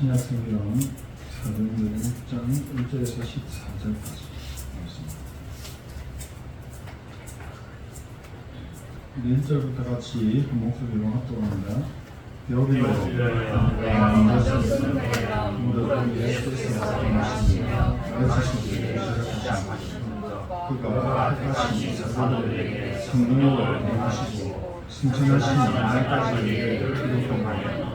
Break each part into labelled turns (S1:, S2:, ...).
S1: 신약 성경 사도행전 1장 1절에서 14절까지 말씀입니다. 1절부터 같이 한 목소리로 합독합니다. 여기로 무릇 예수께서 말씀하시며 가르치시기를 시작하신 그가 택하신 사도들에게 성령으로 임하시고 승천하신 날까지 기록하며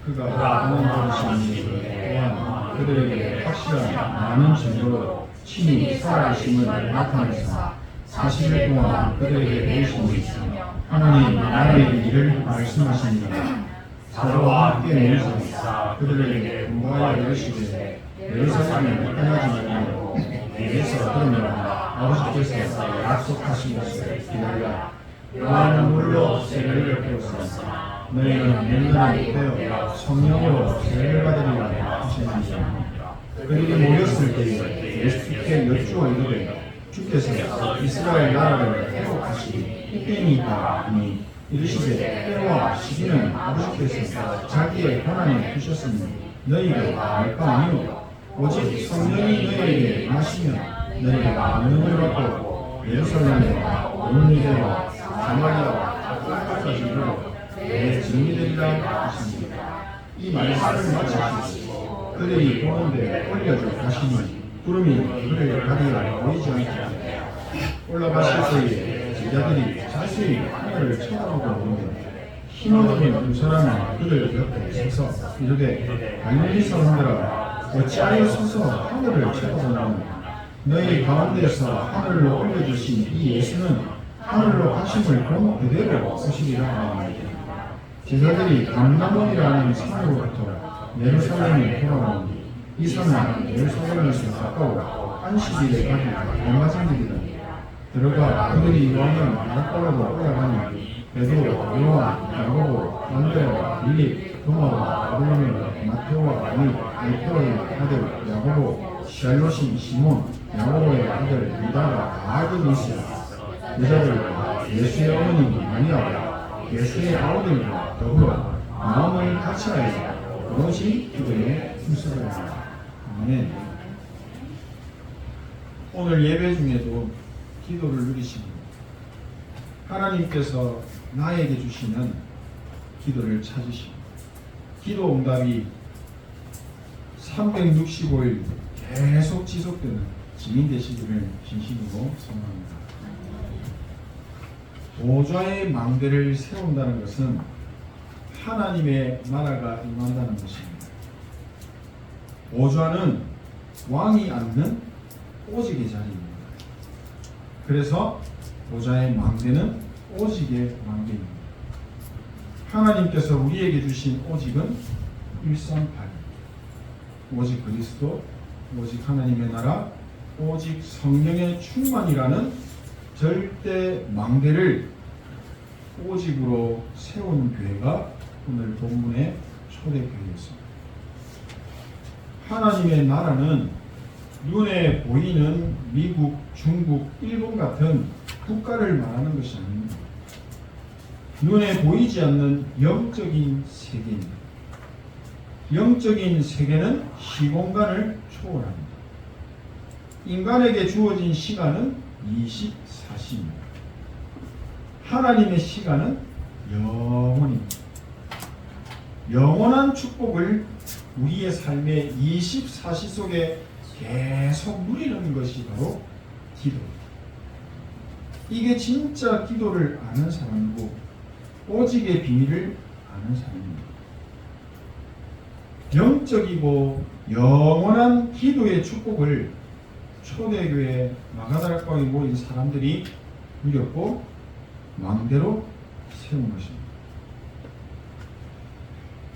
S1: 그가 하나님 버리신 또한 그들에게 확실한 많은 증거로 친히 살아계심을 나타내사 40일 동안 그들에게 보이심이 있으며 하나님 나라의 일을 말씀하시니라. 사도와 함께 모이사 그들에게 공부하여 이르시되 예루살렘에 떠나지 말고 내게서 들으면 아버지께서 약속하신 것을 기다려 요한은 물로 세례를 배웠으나 너희는 맹간에 되어 성령으로 세례를 받으리라 하시니라. 그들이 모였을 때에 예수께 여쭈어 이르되 주께서 이스라엘 나라를 회복하시니 이때니까 하니 이르시되 때와 시기는 아버지께서 자기의 권한에 두셨으니 너희가 알 바 아니오. 오직 성령이 너희에게 임하시면 너희가 능력을 받고 예루살렘과 온 유대와 사마리아와 땅끝까지 이르러 내 증인되리라 하십니다. 이 말씀을 마치시고 그들이 보는데 올려져 가시니 구름이 그를 가리어 보이지 않게 올라가실 때에 제자들이 자세히 하늘을 쳐다보고 있는데 흰옷 입은 두 사람이 그들 옆에 서서 이르되 갈릴리 사람들아 어찌하여 서서 하늘을 쳐다보느냐. 너희 가운데서 하늘로 올려주신 이 예수는 하늘로 가심을 본 그대로 오시리라 하니 제자들이 감람원이라는 산으로부터 예루살렘에 돌아오니 이 산은 예루살렘에서 가까워 안식일에 가기 얼마전이더라. 들어가 그들이 요한을 바닷가로 올라가니 베드로, 요한, 야고보, 안드레와 빌립, 도마와 바르로메, 마테오와 및 알페오의 아들 야고보, 샬롯인 시몬, 야고보의 아들 유다가 다 거기 있으라. 여자들과 예수의 어머니 마리아와 예수의 아우들과 더불어 마음을 같이하여 오롯이 기도에 힘쓰더라. 아멘. 오늘 예배 중에도 기도를 누리십니다. 하나님께서 나에게 주시는 기도를 찾으십니다. 기도 응답이 365일 계속 지속되는 증인 되시기를 진심으로 소망합니다. 보좌의 망대를 세운다는 것은 하나님의 나라가 임한다는 것입니다. 보좌는 왕이 앉는 오직의 자리입니다. 그래서 보좌의 망대는 오직의 망대입니다. 하나님께서 우리에게 주신 오직은 138, 오직 그리스도, 오직 하나님의 나라, 오직 성령의 충만이라는 절대 망대를 오직으로 세운 교회가 오늘 본문의 초대교회였습니다. 하나님의 나라는 눈에 보이는 미국, 중국, 일본 같은 국가를 말하는 것이 아닙니다. 눈에 보이지 않는 영적인 세계입니다. 영적인 세계는 시공간을 초월합니다. 인간에게 주어진 시간은 24시입니다. 하나님의 시간은 영원입니다. 영원한 축복을 우리의 삶의 24시 속에 계속 누리는 것이 바로 기도입니다. 이게 진짜 기도를 아는 사람이고 오직의 비밀을 아는 사람입니다. 영적이고 영원한 기도의 축복을 초대교회 마가다락방에 모인 사람들이 누렸고 망대로 세운 것입니다.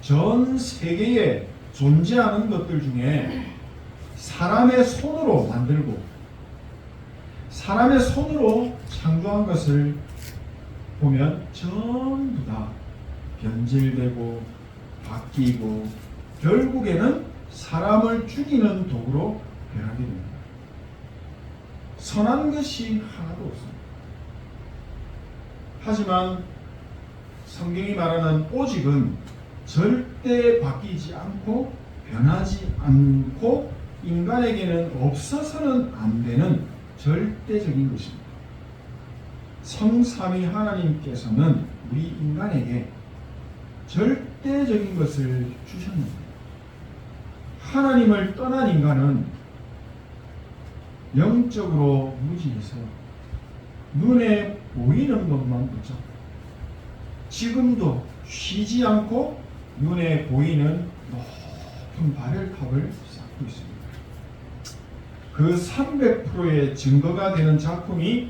S1: 전 세계에 존재하는 것들 중에 사람의 손으로 만들고 사람의 손으로 창조한 것을 보면 전부 다 변질되고 바뀌고 결국에는 사람을 죽이는 도구로 변하게 됩니다. 선한 것이 하나도 없습니다. 하지만 성경이 말하는 오직은 절대 바뀌지 않고 변하지 않고 인간에게는 없어서는 안 되는 절대적인 것입니다. 성삼위 하나님께서는 우리 인간에게 절대적인 것을 주셨는데, 하나님을 떠난 인간은 영적으로 무지해서 눈에 보이는 것만 붙잡고 지금도 쉬지 않고 눈에 보이는 높은 바벨탑을 쌓고 있습니다. 그 300%의 증거가 되는 작품이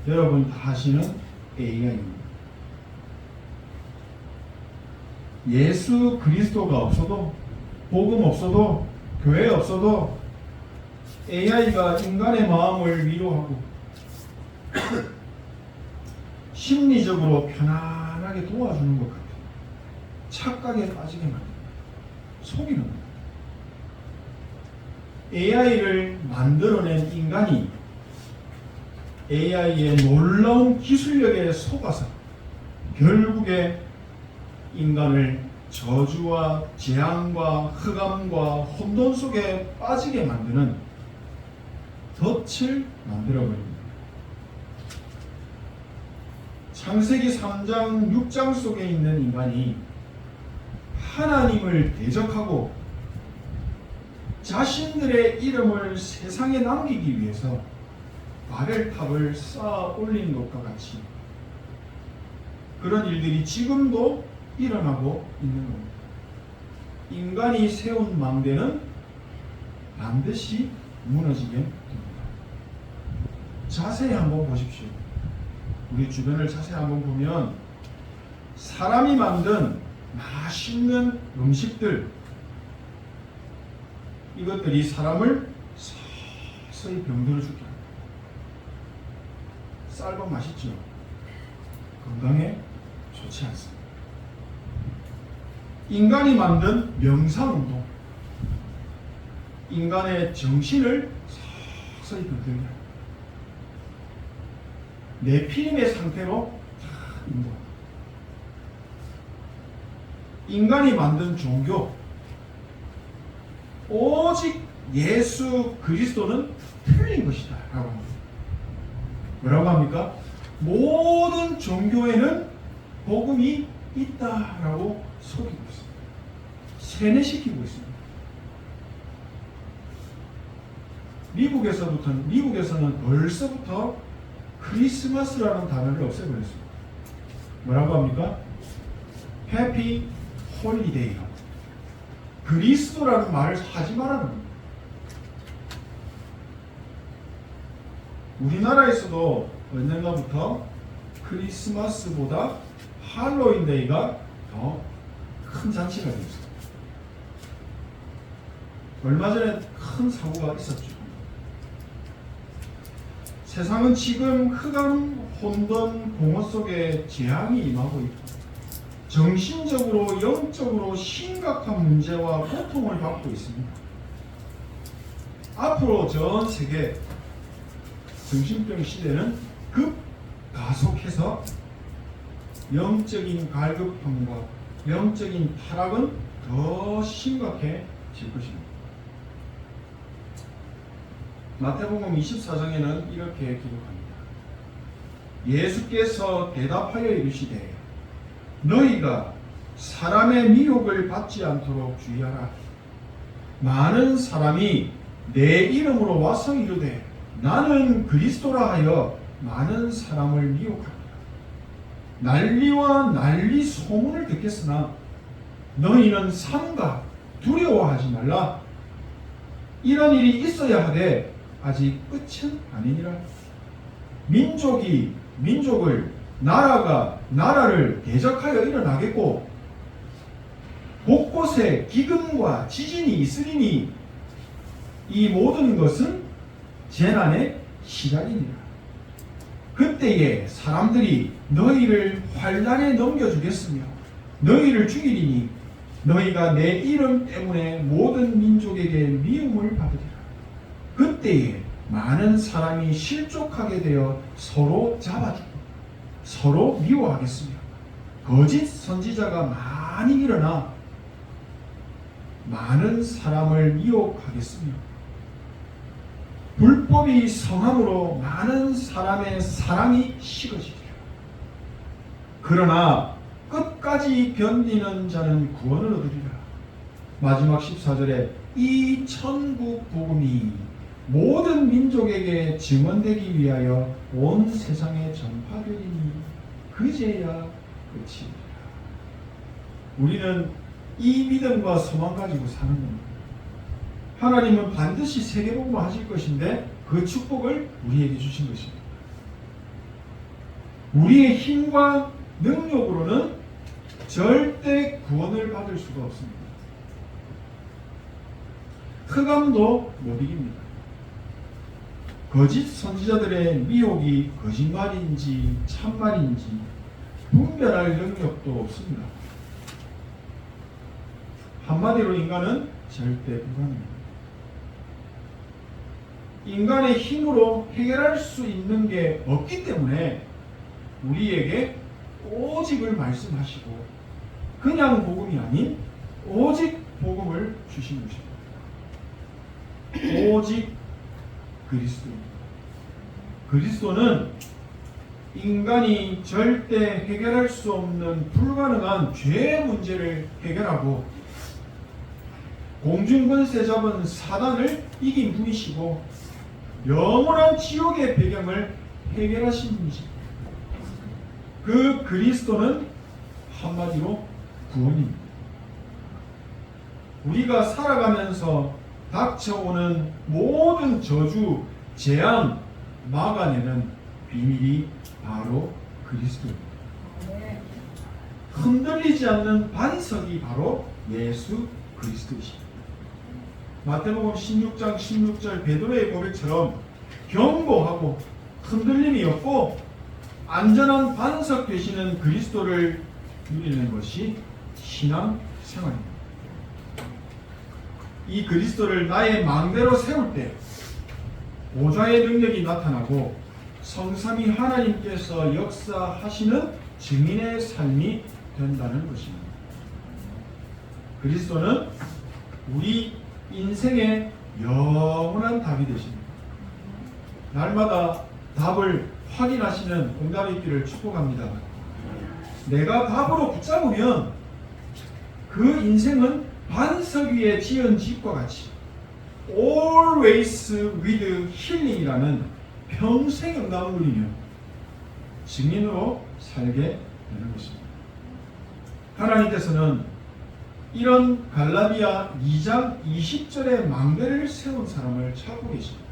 S1: 여러분 다 아시는 AI입니다. 예수 그리스도가 없어도, 복음 없어도, 교회 없어도 AI가 인간의 마음을 위로하고 심리적으로 편안하게 도와주는 것 같아요. 착각에 빠지게 만듭니다. 속이는 겁니다. AI를 만들어낸 인간이 AI의 놀라운 기술력에 속아서 결국에 인간을 저주와 재앙과 흑암과 혼돈 속에 빠지게 만드는 덫을 만들어버립니다. 창세기 3장 6장 속에 있는 인간이 하나님을 대적하고 자신들의 이름을 세상에 남기기 위해서 바벨탑을 쌓아 올린 것과 같이 그런 일들이 지금도 일어나고 있는 겁니다. 인간이 세운 망대는 반드시 무너지게 됩니다. 자세히 한번 보십시오. 우리 주변을 자세히 한번 보면 사람이 만든 맛있는 음식들, 이것들이 사람을 서서히 병들어 죽게 합니다. 쌀밥 맛있죠? 건강에 좋지 않습니다. 인간이 만든 명상운동, 인간의 정신을 서서히 병들게 합니다. 네피림의 상태로 인도. 인간이 만든 종교, 오직 예수 그리스도는 틀린 것이다 라고 합니다. 뭐라고 합니까? 모든 종교에는 복음이 있다라고 속이고 있습니다. 세뇌시키고 있습니다. 미국에서는 벌써부터 크리스마스라는 단어를 없애버렸습니다. 뭐라고 합니까? 해피 홀리데이라고. 그리스도라는 말을 하지 말라는 겁니다. 우리나라에서도 언젠가부터 크리스마스보다 할로윈데이가 더 큰 잔치가 되었습니다. 얼마 전에 큰 사고가 있었죠. 세상은 지금 흑암, 혼돈, 공허 속에 재앙이 임하고 있고 정신적으로, 영적으로 심각한 문제와 고통을 받고 있습니다. 앞으로 전 세계 정신병 시대는 급가속해서 영적인 갈급함과 영적인 타락은 더 심각해질 것입니다. 마태복음 24장에는 이렇게 기록합니다. 예수께서 대답하여 이르시되 너희가 사람의 미혹을 받지 않도록 주의하라. 많은 사람이 내 이름으로 와서 이르되 나는 그리스도라 하여 많은 사람을 미혹합니다. 난리와 난리 소문을 듣겠으나 너희는 삼가 두려워하지 말라. 이런 일이 있어야 하되 아직 끝은 아니니라. 민족이 민족을, 나라가 나라를 대적하여 일어나겠고 곳곳에 기근과 지진이 있으리니 이 모든 것은 재난의 시작이니라. 그때에 사람들이 너희를 환난에 넘겨주겠으며 너희를 죽이리니 너희가 내 이름 때문에 모든 민족에게 미움을 받으리라. 그때에 많은 사람이 실족하게 되어 서로 잡아주고 서로 미워하겠으며 거짓 선지자가 많이 일어나 많은 사람을 미혹하겠으며 불법이 성함으로 많은 사람의 사랑이 식어지리라. 그러나 끝까지 견디는 자는 구원을 얻으리라. 마지막 14절에 이 천국 복음이 모든 민족에게 증언되기 위하여 온 세상에 전파되리니 그제야 끝이니라. 우리는 이 믿음과 소망 가지고 사는 겁니다. 하나님은 반드시 세계복음을 하실 것인데 그 축복을 우리에게 주신 것입니다. 우리의 힘과 능력으로는 절대 구원을 받을 수가 없습니다. 흑암도 못 이깁니다. 거짓 선지자들의 미혹이 거짓말인지 참말인지 분별할 능력도 없습니다. 한마디로 인간은 절대 불가능합니다. 인간의 힘으로 해결할 수 있는 게 없기 때문에 우리에게 오직을 말씀하시고 그냥 복음이 아닌 오직 복음을 주신 것입니다. 오직 그리스도입니다. 그리스도는 인간이 절대 해결할 수 없는 불가능한 죄의 문제를 해결하고 공중권세 잡은 사단을 이긴 분이시고 영원한 지옥의 배경을 해결하신 분이십니다. 그 그리스도는 한마디로 구원입니다. 우리가 살아가면서 닥쳐오는 모든 저주, 재앙, 막아내는 비밀이 바로 그리스도입니다. 흔들리지 않는 반석이 바로 예수 그리스도이십니다. 마태복음 16장 16절 베드로의 고백처럼 견고하고 흔들림이 없고 안전한 반석 되시는 그리스도를 누리는 것이 신앙 생활입니다. 이 그리스도를 나의 망대로 세울 때 보좌의 능력이 나타나고 성삼위 하나님께서 역사하시는 증인의 삶이 된다는 것입니다. 그리스도는 우리 인생의 영원한 답이 되십니다. 날마다 답을 확인하시는 응답이 있기를 축복합니다. 내가 답으로 붙잡으면 그 인생은 반석 위에 지은 집과 같이 always with healing이라는 평생 응답을 누리며 증인으로 살게 되는 것입니다. 하나님께서는 이런 갈라디아 2장 20절의 망대를 세운 사람을 찾고 계십니다.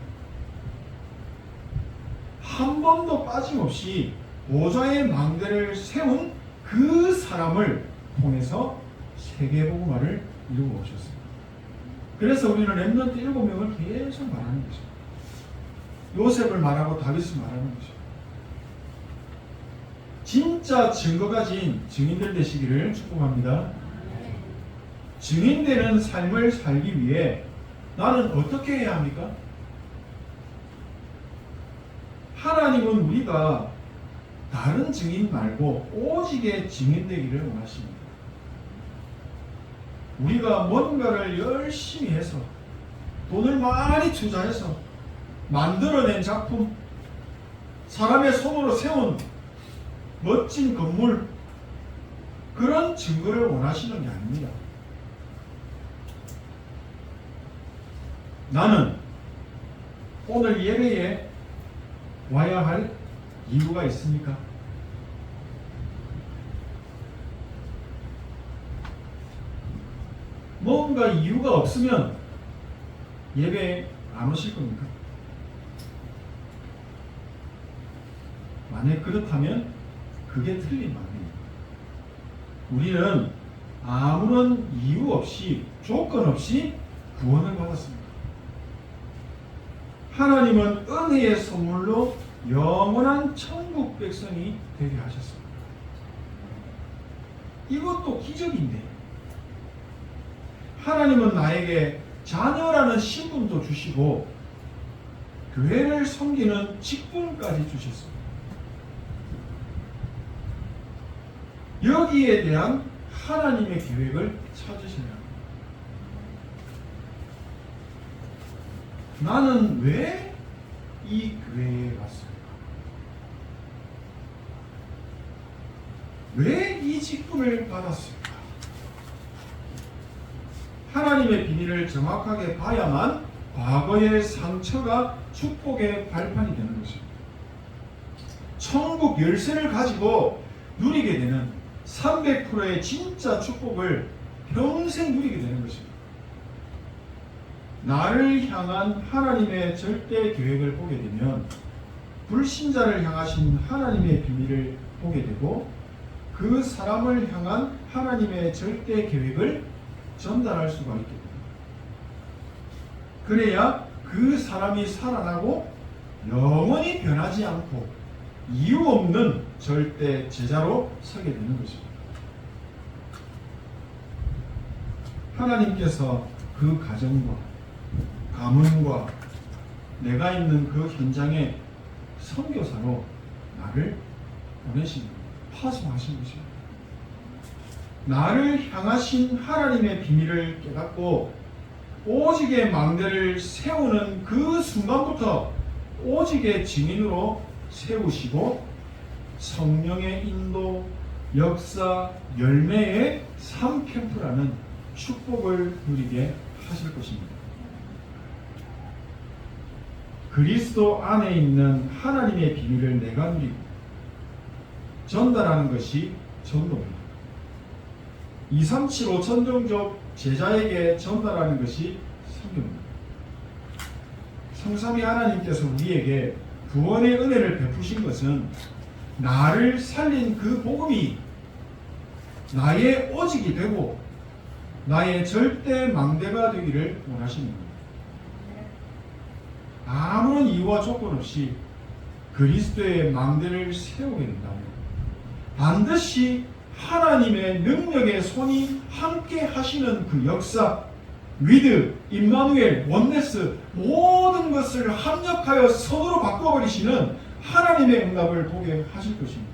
S1: 한 번도 빠짐없이 보좌의 망대를 세운 그 사람을 통해서 세계복음화를 이루고 오셨습니다. 그래서 우리는 렘넌트 7명을 계속 말하는 것입니다. 요셉을 말하고 다윗을 말하는 것입니다. 진짜 증거 가진 증인들 되시기를 축복합니다. 증인되는 삶을 살기 위해 나는 어떻게 해야 합니까? 하나님은 우리가 다른 증인 말고 오직의 증인되기를 원하십니다. 우리가 뭔가를 열심히 해서 돈을 많이 투자해서 만들어낸 작품, 사람의 손으로 세운 멋진 건물, 그런 증거를 원하시는 게 아닙니다. 나는 오늘 예배에 와야 할 이유가 있습니까? 뭔가 이유가 없으면 예배에 안 오실 겁니까? 만약 그렇다면 그게 틀린 말입니다. 우리는 아무런 이유 없이 조건 없이 구원을 받았습니다. 하나님은 은혜의 선물로 영원한 천국 백성이 되게 하셨습니다. 이것도 기적인데 하나님은 나에게 자녀라는 신분도 주시고 교회를 섬기는 직분까지 주셨습니다. 여기에 대한 하나님의 계획을 찾으셔야 합니다. 나는 왜 이 교회에 왔을까? 왜 이 직분을 받았을까? 하나님의 비밀을 정확하게 봐야만 과거의 상처가 축복의 발판이 되는 것입니다. 천국 열쇠를 가지고 누리게 되는 300%의 진짜 축복을 평생 누리게 되는 것입니다. 나를 향한 하나님의 절대 계획을 보게 되면 불신자를 향하신 하나님의 비밀을 보게 되고 그 사람을 향한 하나님의 절대 계획을 전달할 수가 있게 됩니다. 그래야 그 사람이 살아나고 영원히 변하지 않고 이유 없는 절대 제자로 서게 되는 것입니다. 하나님께서 그 가정과 가문과 내가 있는 그 현장에 선교사로 나를 보내신 파송하신 것입니다. 나를 향하신 하나님의 비밀을 깨닫고 오직의 망대를 세우는 그 순간부터 오직의 증인으로 세우시고 성령의 인도, 역사, 열매의 3캠프라는 축복을 누리게 하실 것입니다. 그리스도 안에 있는 하나님의 비밀을 내가 누리고 전달하는 것이 전도입니다. 2,3,7,5 천종족 제자에게 전달하는 것이 선교입니다. 성삼위 하나님께서 우리에게 구원의 은혜를 베푸신 것은 나를 살린 그 복음이 나의 오직이 되고 나의 절대 망대가 되기를 원하십니다. 아무런 이유와 조건 없이 그리스도의 망대를 세우게 된다면 반드시 하나님의 능력의 손이 함께 하시는 그 역사, 위드, 임마누엘, 원네스 모든 것을 합력하여 선으로 바꿔버리시는 하나님의 응답을 보게 하실 것입니다.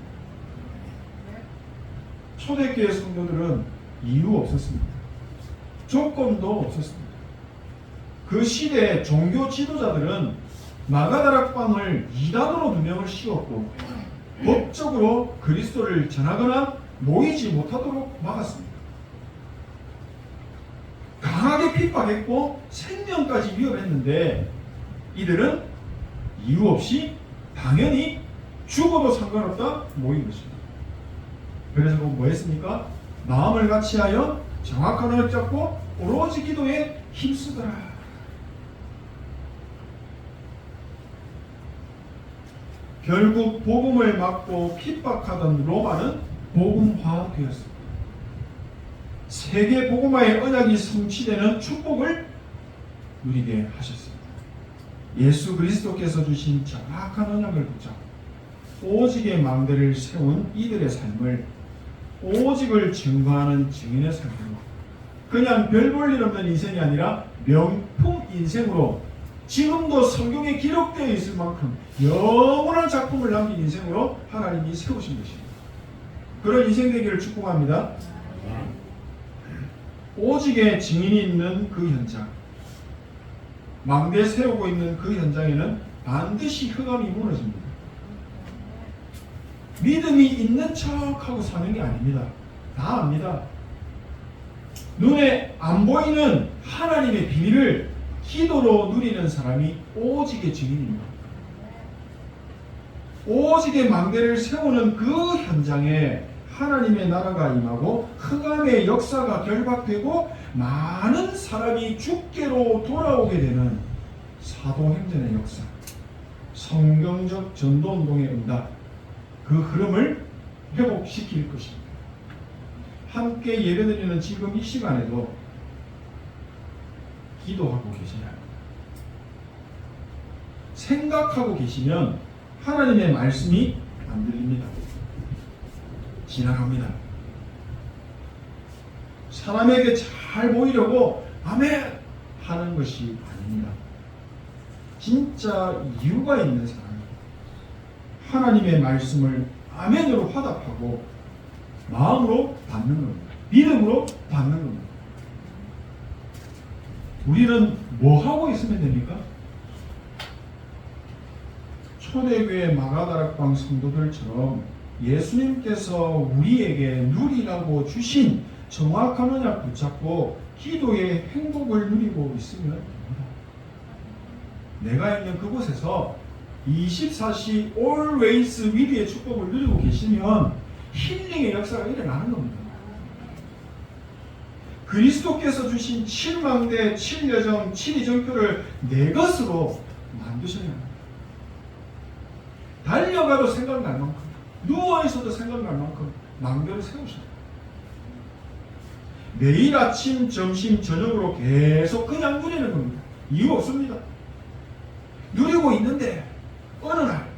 S1: 초대교회 성도들은 이유 없었습니다. 조건도 없었습니다. 그 시대의 종교 지도자들은 마가다락방을 이단으로 누명을 씌웠고 법적으로 그리스도를 전하거나 모이지 못하도록 막았습니다. 강하게 핍박했고 생명까지 위협했는데 이들은 이유 없이 당연히 죽어도 상관없다 모인 것입니다. 그래서 뭐 했습니까? 마음을 같이하여 정확한 언약 잡고 오로지 기도에 힘쓰더라. 결국 복음을 막고 핍박하던 로마는 복음화되었습니다. 세계 복음화의 언약이 성취되는 축복을 누리게 하셨습니다. 예수 그리스도께서 주신 정확한 언약을 붙잡고 오직의 망대를 세운 이들의 삶을 오직을 증거하는 증인의 삶으로 그냥 별 볼 일 없는 인생이 아니라 명품 인생으로 지금도 성경에 기록되어 있을 만큼 영원한 작품을 남긴 인생으로 하나님이 세우신 것입니다. 그런 인생 되기를 축복합니다. 오직의 증인이 있는 그 현장, 망대 세우고 있는 그 현장에는 반드시 흑암이 무너집니다. 믿음이 있는 척하고 사는 게 아닙니다. 다 압니다. 눈에 안 보이는 하나님의 비밀을 기도로 누리는 사람이 오직의 증인입니다. 오직의 망대를 세우는 그 현장에 하나님의 나라가 임하고 흑암의 역사가 결박되고 많은 사람이 주께로 돌아오게 되는 사도행전의 역사, 성경적 전도운동의 응답, 그 흐름을 회복시킬 것입니다. 함께 예배드리는 지금 이 시간에도 기도하고 계셔야 합니다. 생각하고 계시면 하나님의 말씀이 안 들립니다. 지나갑니다. 사람에게 잘 보이려고 아멘 하는 것이 아닙니다. 진짜 이유가 있는 사람, 하나님의 말씀을 아멘으로 화답하고 마음으로 받는 겁니다. 믿음으로 받는 겁니다. 우리는 뭐 하고 있으면 됩니까? 초대교회 마가다락방 성도들처럼 예수님께서 우리에게 누리라고 주신 정확한 언약 붙잡고 기도의 행복을 누리고 있으면 됩니다. 내가 있는 그곳에서 24시 always with의 축복을 누리고 계시면 힐링의 역사가 일어나는 겁니다. 그리스도께서 주신 7망대, 7여정, 7이정표를 내 것으로 만드셔야 합니다. 달려가도 생각날 만큼, 누워있어도 생각날 만큼 망대를 세우셔야 합니다. 매일 아침, 점심, 저녁으로 계속 그냥 누리는 겁니다. 이유 없습니다. 누리고 있는데 어느 날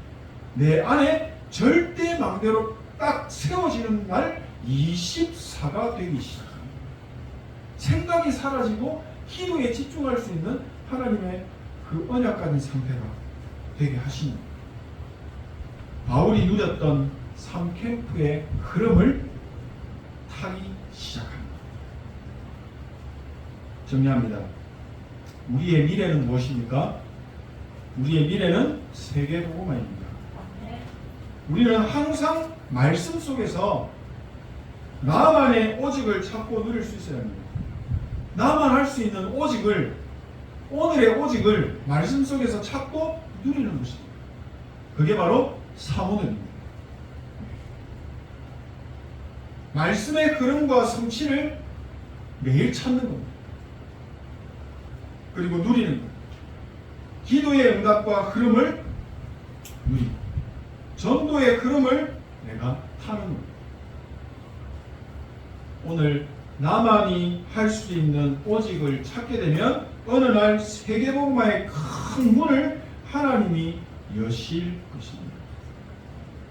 S1: 내 안에 절대 망대로 딱 세워지는 날 24가 되기 시작합니다. 생각이 사라지고 기도에 집중할 수 있는 하나님의 그 언약 가진 상태가 되게 하시는 바울이 누렸던 3캠프의 흐름을 타기 시작합니다. 정리합니다. 우리의 미래는 무엇입니까? 우리의 미래는 세계복음화입니다. 우리는 항상 말씀 속에서 나만의 오직을 찾고 누릴 수 있어야 합니다. 나만 할 수 있는 오직을, 오늘의 오직을 말씀 속에서 찾고 누리는 것입니다. 그게 바로 사모들입니다. 말씀의 흐름과 성취를 매일 찾는 겁니다. 그리고 누리는 겁니다. 기도의 응답과 흐름을 누리고 전도의 흐름을 내가 타는 겁니다. 오늘 나만이 할 수 있는 오직을 찾게 되면 어느 날 세계복음화의 큰 문을 하나님이 여실 것입니다.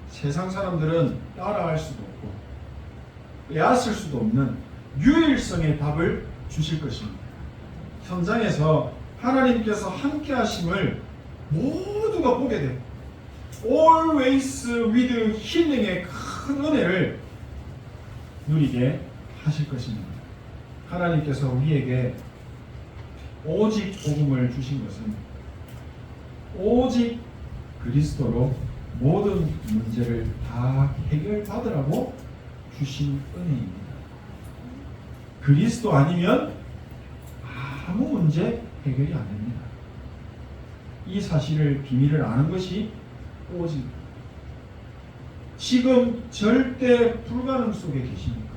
S1: 세상 사람들은 따라할 수도 없고 빼앗을 수도 없는 유일성의 답을 주실 것입니다. 현장에서 하나님께서 함께 하심을 모두가 보게 되고 always with 힐링의 큰 은혜를 누리게 하실 것입니다. 하나님께서 우리에게 오직 복음을 주신 것은 오직 그리스도로 모든 문제를 다 해결받으라고 주신 은혜입니다. 그리스도 아니면 아무 문제 해결이 안 됩니다. 이 사실을 비밀을 아는 것이 오직 지금 절대 불가능 속에 계십니까?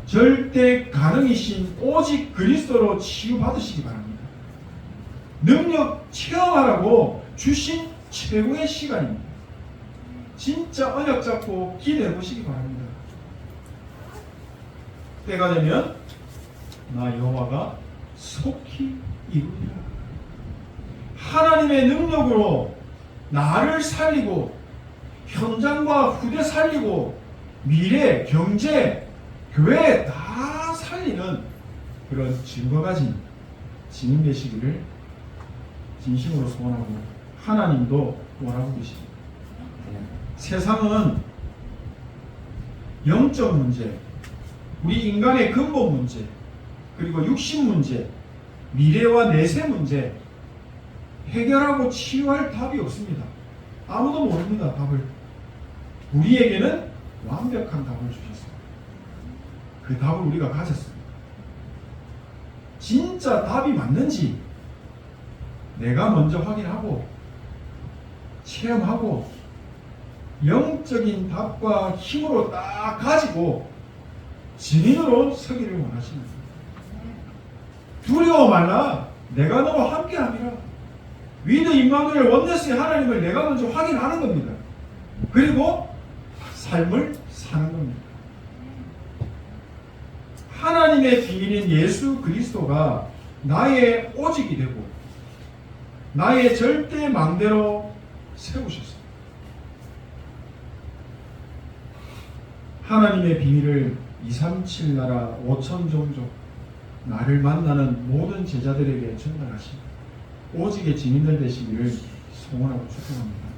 S1: 절대 가능이신 오직 그리스도로 치유받으시기 바랍니다. 능력 체험하라고 주신 최고의 시간입니다. 진짜 언약 잡고 기대해 보시기 바랍니다. 때가 되면 나 여호와가 속히 이루리라. 하나님의 능력으로 나를 살리고 현장과 후대 살리고 미래, 경제, 교회 다 살리는 그런 증거 가진 증인 되시기를 진심으로 소원하고 하나님도 원하고 계십니다. 세상은 영적 문제, 우리 인간의 근본 문제, 그리고 육신 문제, 미래와 내세 문제 해결하고 치유할 답이 없습니다. 아무도 모릅니다. 답을. 우리에게는 완벽한 답을 주셨습니다. 그 답을 우리가 가졌습니다. 진짜 답이 맞는지 내가 먼저 확인하고 체험하고 영적인 답과 힘으로 딱 가지고 증인으로 서기를 원하십니다. 두려워 말라. 내가 너와 함께함이라. 위드 임마누엘 원네스의 하나님을 내가 먼저 확인하는 겁니다. 그리고 삶을 사는 겁니다. 하나님의 비밀인 예수 그리스도가 나의 오직이 되고 나의 절대 망대로 세우셨습니다. 하나님의 비밀을 237 나라 5천 종족 나를 만나는 모든 제자들에게 전달하시고 오직의 증인들 되시기를 소원하고 축복합니다.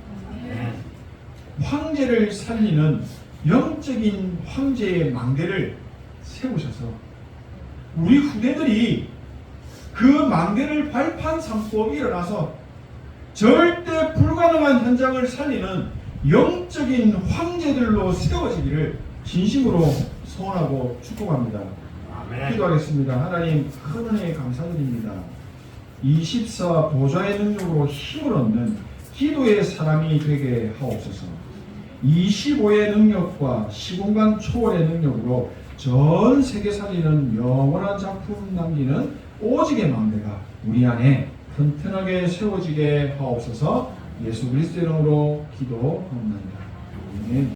S1: 황제를 살리는 영적인 황제의 망대를 세우셔서 우리 후대들이 그 망대를 발판 삼고 일어나서 절대 불가능한 현장을 살리는 영적인 황제들로 세워지기를 진심으로 소원하고 축복합니다. 기도하겠습니다. 하나님, 큰 은혜에 감사드립니다. 24 보좌의 능력으로 힘을 얻는 기도의 사람이 되게 하옵소서. 25의 능력과 시공간 초월의 능력으로 전 세계 살리는 영원한 작품 남기는 오직의 망대가 우리 안에 튼튼하게 세워지게 하옵소서. 예수 그리스도의 이름으로 기도합니다. 아멘.